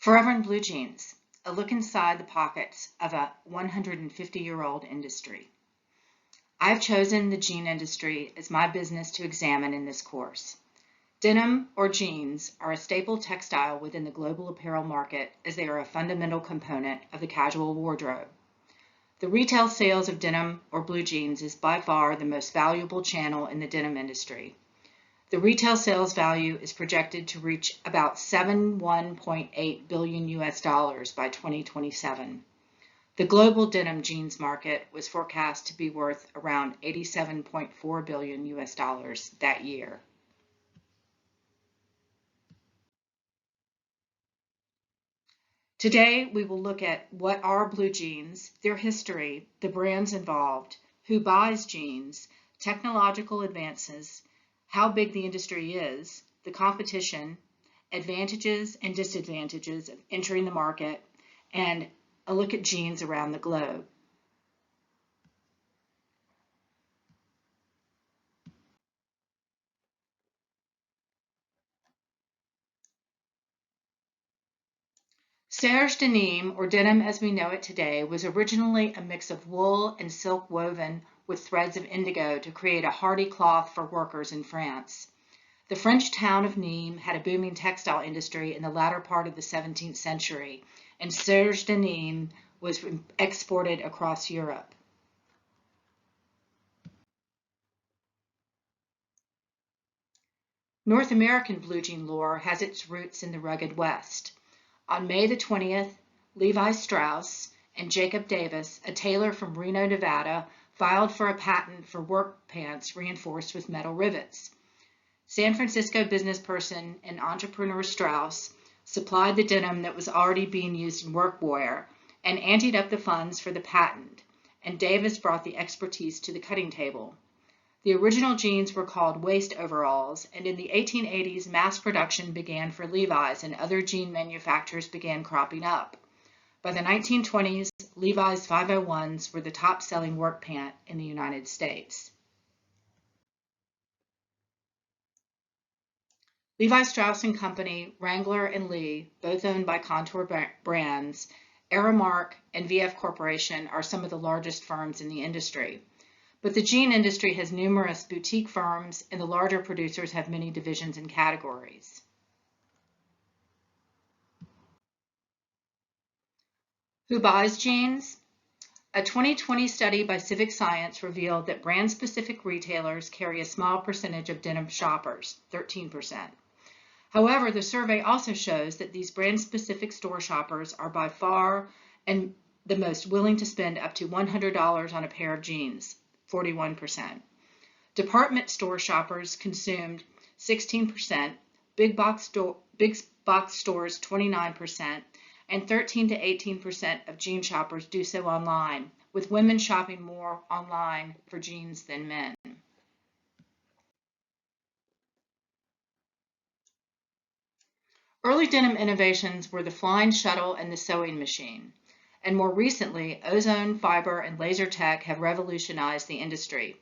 Forever in blue jeans, a look inside the pockets of a 150-year-old industry. I have chosen the jean industry as my business to examine in this course. Denim or jeans are a staple textile within the global apparel market as they are a fundamental component of the casual wardrobe. The retail sales of denim or blue jeans is by far the most valuable channel in the denim industry. The retail sales value is projected to reach about $71.8 billion by 2027. The global denim jeans market was forecast to be worth around $87.4 billion that year. Today, we will look at what are blue jeans, their history, the brands involved, who buys jeans, technological advances, how big the industry is, the competition, advantages and disadvantages of entering the market, and a look at jeans around the globe. Serge denim, or denim as we know it today, was originally a mix of wool and silk woven with threads of indigo to create a hardy cloth for workers in France. The French town of Nîmes had a booming textile industry in the latter part of the 17th century, and serge denim was exported across Europe. North American blue jean lore has its roots in the rugged West. On May the 20th, Levi Strauss and Jacob Davis, a tailor from Reno, Nevada, filed for a patent for work pants reinforced with metal rivets. San Francisco businessperson and entrepreneur Strauss supplied the denim that was already being used in workwear and anteed up the funds for the patent, and Davis brought the expertise to the cutting table. The original jeans were called waist overalls, and in the 1880s, mass production began for Levi's and other jean manufacturers began cropping up. By the 1920s, Levi's 501s were the top-selling work pant in the United States. Levi Strauss & Company, Wrangler & Lee, both owned by Kontoor Brands, Aramark, and VF Corporation are some of the largest firms in the industry. But the jean industry has numerous boutique firms, and the larger producers have many divisions and categories. Who buys jeans? A 2020 study by Civic Science revealed that brand-specific retailers carry a small percentage of denim shoppers, 13%. However, the survey also shows that these brand-specific store shoppers are by far and the most willing to spend up to $100 on a pair of jeans, 41%. Department store shoppers consumed 16%, big box stores 29%, and 13 to 18% of jean shoppers do so online, with women shopping more online for jeans than men. Early denim innovations were the flying shuttle and the sewing machine, and more recently, ozone, fiber, and laser tech have revolutionized the industry.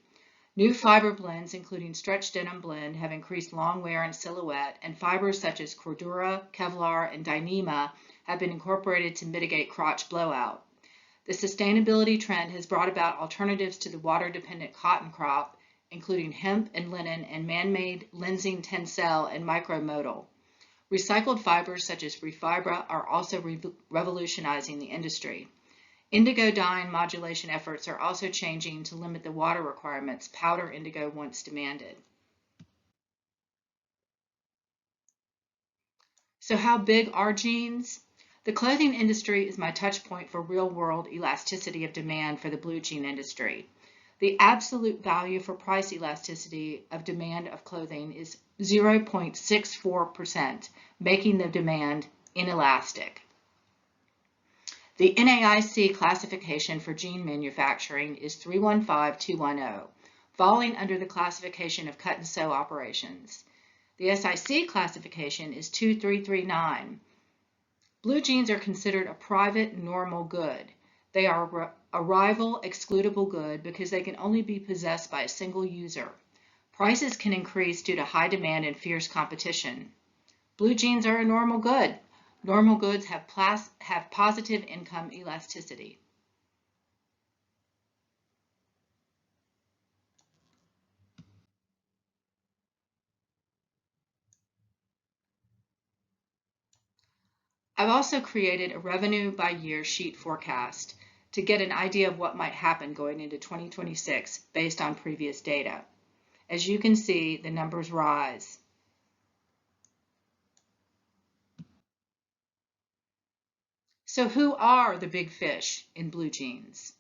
New fiber blends, including stretch denim blend, have increased long wear and silhouette, and fibers such as Cordura, Kevlar, and Dyneema have been incorporated to mitigate crotch blowout. The sustainability trend has brought about alternatives to the water-dependent cotton crop, including hemp and linen and man-made lensing tencel and micromodal. Recycled fibers such as Refibra are also revolutionizing the industry. Indigo dyeing modulation efforts are also changing to limit the water requirements powder indigo once demanded. So how big are jeans? The clothing industry is my touch point for real-world elasticity of demand for the blue jean industry. The absolute value for price elasticity of demand of clothing is 0.64%, making the demand inelastic. The NAIC classification for jean manufacturing is 315210, falling under the classification of cut and sew operations. The SIC classification is 2339. Blue jeans are considered a private normal good. They are a rival excludable good because they can only be possessed by a single user. Prices can increase due to high demand and fierce competition. Blue jeans are a normal good. Normal goods have positive income elasticity. I've also created a revenue by year sheet forecast to get an idea of what might happen going into 2026 based on previous data. As you can see, the numbers rise. So who are the big fish in blue jeans?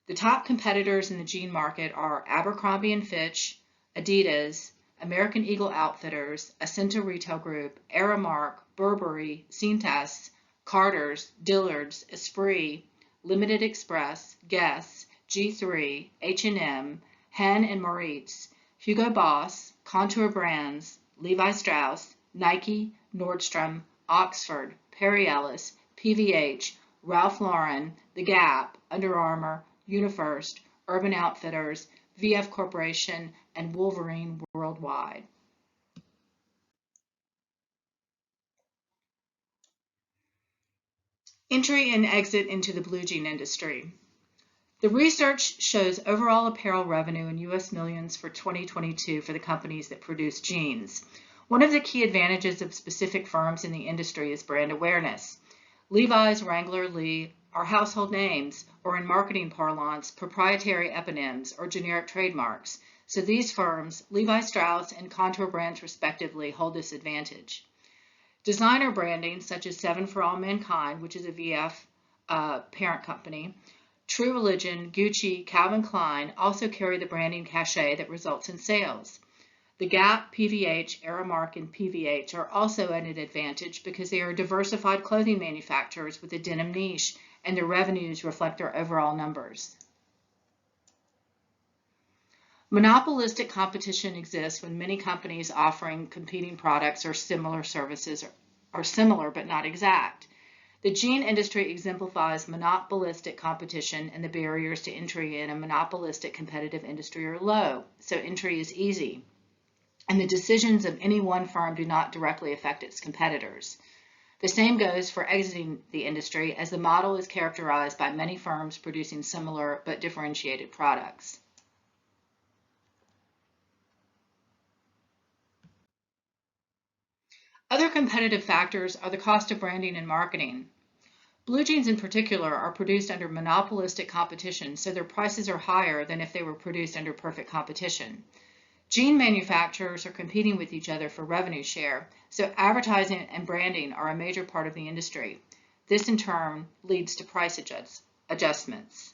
The top competitors in the jean market are Abercrombie & Fitch, Adidas, American Eagle Outfitters, Ascenta Retail Group, Aramark, Burberry, Cintas, Carter's, Dillard's, Esprit, Limited Express, Guess, G3, H&M, Hen and Moritz, Hugo Boss, Contour Brands, Levi Strauss, Nike, Nordstrom, Oxford, Perry Ellis, PVH, Ralph Lauren, The Gap, Under Armour, UniFirst, Urban Outfitters, VF Corporation, and Wolverine Worldwide. Entry and exit into the blue jean industry. The research shows overall apparel revenue in US millions for 2022 for the companies that produce jeans. One of the key advantages of specific firms in the industry is brand awareness. Levi's, Wrangler, Lee are household names, or in marketing parlance, proprietary eponyms or generic trademarks. So these firms, Levi Strauss and Contour Brands respectively, hold this advantage. Designer branding, such as Seven for All Mankind, which is a VF parent company, True Religion, Gucci, Calvin Klein also carry the branding cachet that results in sales. The Gap, PVH, Aramark, and PVH are also at an advantage because they are diversified clothing manufacturers with a denim niche, and their revenues reflect their overall numbers. Monopolistic competition exists when many companies offering competing products or similar services are similar but not exact. The jean industry exemplifies monopolistic competition, and the barriers to entry in a monopolistic competitive industry are low, so entry is easy. And the decisions of any one firm do not directly affect its competitors. The same goes for exiting the industry, as the model is characterized by many firms producing similar but differentiated products. Other competitive factors are the cost of branding and marketing. Blue jeans in particular are produced under monopolistic competition, so their prices are higher than if they were produced under perfect competition. Jean manufacturers are competing with each other for revenue share, so advertising and branding are a major part of the industry. This in turn leads to price adjustments.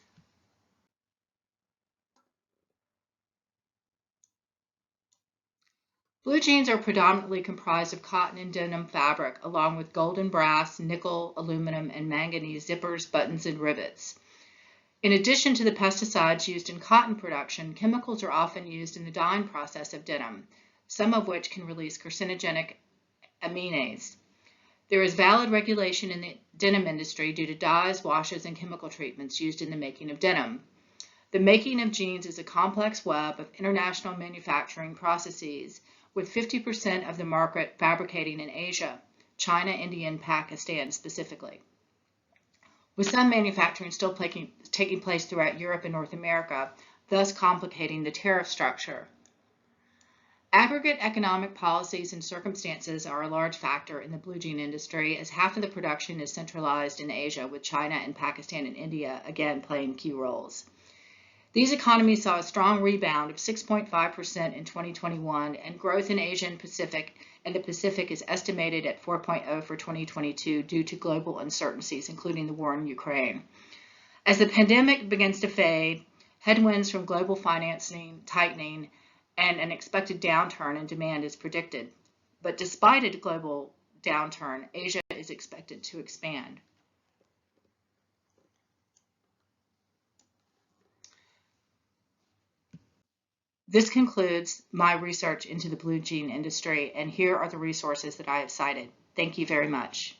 Blue jeans are predominantly comprised of cotton and denim fabric, along with gold and brass, nickel, aluminum, and manganese zippers, buttons, and rivets. In addition to the pesticides used in cotton production, chemicals are often used in the dyeing process of denim, some of which can release carcinogenic amines. There is valid regulation in the denim industry due to dyes, washes, and chemical treatments used in the making of denim. The making of jeans is a complex web of international manufacturing processes, with 50% of the market fabricating in Asia, China, India, and Pakistan specifically, with some manufacturing still taking place throughout Europe and North America, thus complicating the tariff structure. Aggregate economic policies and circumstances are a large factor in the blue jean industry, as half of the production is centralized in Asia, with China and Pakistan and India again playing key roles. These economies saw a strong rebound of 6.5% in 2021, and growth in Asia and the Pacific is estimated at 4.0 for 2022 due to global uncertainties, including the war in Ukraine. As the pandemic begins to fade, headwinds from global financing tightening and an expected downturn in demand is predicted. But despite a global downturn, Asia is expected to expand. This concludes my research into the blue jean industry, and here are the resources that I have cited. Thank you very much.